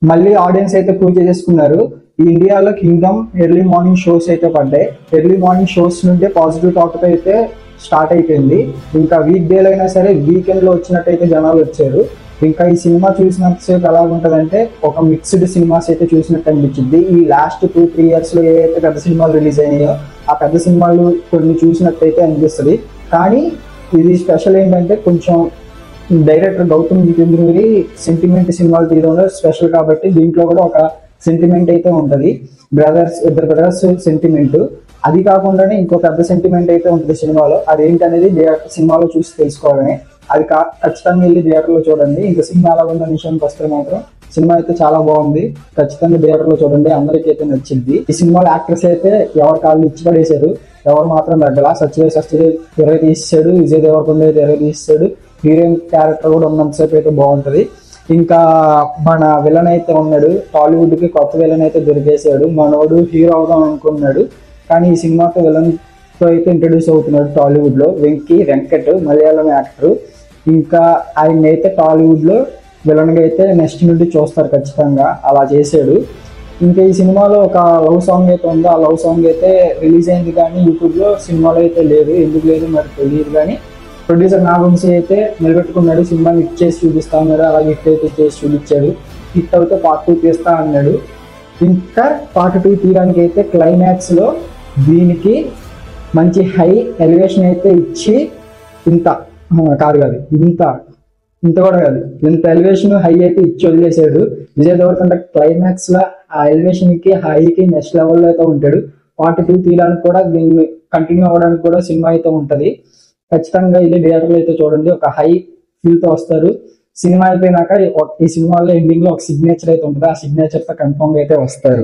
మళ్ళీ ఆడియన్స్ అయితే ప్రూవ్ చేసేసుకున్నారు. ఈ ఇండియాలో కింగ్డమ్ ఎర్లీ మార్నింగ్ షోస్ అయితే పడ్డాయి. ఎర్లీ మార్నింగ్ షోస్ నుండి పాజిటివ్ టాక్ అయితే స్టార్ట్ అయిపోయింది. ఇంకా వీక్ డేలో అయినా సరే వీకెండ్ లో వచ్చినట్టయితే జనాలు వచ్చారు. ఇంకా ఈ సినిమా చూసినంతసేపు ఎలా ఉంటదంటే ఒక మిక్స్డ్ సినిమాస్ అయితే చూసినట్టు అనిపించింది. ఈ లాస్ట్ 2-3 years లో ఏవైతే పెద్ద సినిమాలు రిలీజ్ అయినాయో ఆ పెద్ద సినిమాలు కొన్ని చూసినట్టయితే అనిపిస్తుంది. కానీ ఇది స్పెషల్ ఏంటంటే కొంచెం డైరెక్టర్ గౌతమ్ జితేంద్రగిరి సెంటిమెంట్ సినిమాలు తీయడంలో స్పెషల్ కాబట్టి దీంట్లో కూడా ఒక సెంటిమెంట్ అయితే ఉంటది. ఇద్దరు బ్రదర్స్ సెంటిమెంట్. అది కాకుండానే ఇంకో పెద్ద సెంటిమెంట్ అయితే ఉంటుంది సినిమాలో. అదేంటనేది సినిమాలో చూసి తెలుసుకోవాలని. అది ఖచ్చితంగా వెళ్ళి థియేటర్ లో చూడండి. ఇంకా సినిమా ఎలా ఉన్న విషయానికి వస్తే మాత్రం సినిమా అయితే చాలా బాగుంది. ఖచ్చితంగా థియేటర్ లో చూడండి, అందరికీ అయితే నచ్చింది. ఈ సినిమాలో యాక్టర్స్ అయితే ఎవరి కాళ్ళు ఇచ్చి పడేశారు, ఎవరు మాత్రం తగ్గలా. సత్యదేవ్ 20 తీసాడు, విజయ్ దేవరకొండ 20 తీసాడు. హీరోయిన్ క్యారెక్టర్ కూడా ఉన్నంతసేపు అయితే బాగుంటది. ఇంకా మన విలన్ అయితే ఉన్నాడు, టాలీవుడ్ కి కొత్త విలన్ అయితే దొరికేసాడు. మనోడు హీరో అవుదాం అనుకున్నాడు, కానీ ఈ సినిమాతో విలన్ తో అయితే ఇంట్రడ్యూస్ అవుతున్నాడు టాలీవుడ్ లో. వెంకట్ మలయాళం యాక్టర్. ఇంకా ఆయన అయితే టాలీవుడ్ లో విలన్ గా అయితే నెక్స్ట్ నుండి చూస్తారు ఖచ్చితంగా. అలా చేశాడు. ఇంకా ఈ సినిమాలో ఒక లవ్ సాంగ్ అయితే ఉంది. ఆ లవ్ సాంగ్ అయితే రిలీజ్ అయింది కానీ యూట్యూబ్ లో సినిమాలో అయితే లేదు. ఎందుకు లేదు మరి తెలియదు. కానీ ప్రొడ్యూసర్ నాగవంశీ అయితే నిలబెట్టుకున్నాడు, సినిమాని హిట్ చేసి చూపిస్తా అన్నాడు. అలాగే హిట్ అయితే చేసి చూపించాడు. హిట్ అయితే పార్ట్ 2 తీస్తా అన్నాడు. ఇంకా పార్ట్ 2 తీయడానికి అయితే క్లైమాక్స్ లో దీనికి మంచి హై ఎలివేషన్ అయితే ఇచ్చి ఇంత కూడా కాదు, ఇంత ఎలివేషన్ హై అయితే ఇచ్చి వదిలేశాడు. విజయ్ దేవరకొండ క్లైమాక్స్ లో ఆ ఎలివేషన్ కి హైకి నెక్స్ట్ లెవెల్ లో అయితే ఉంటాడు. పార్ట్ 2 తీయడానికి కూడా దీన్ని కంటిన్యూ అవ్వడానికి కూడా సినిమా అయితే ఉంటది. ఖచ్చితంగా ఇది థియేటర్లో అయితే చూడండి, ఒక హై ఫీల్ తో వస్తారు. సినిమా అయిపోయినాక ఈ సినిమాలో ఎండింగ్ లో ఒక సిగ్నేచర్ అయితే ఉంటుంది. ఆ సిగ్నేచర్ తో కన్ఫర్మ్ అయితే వస్తారు.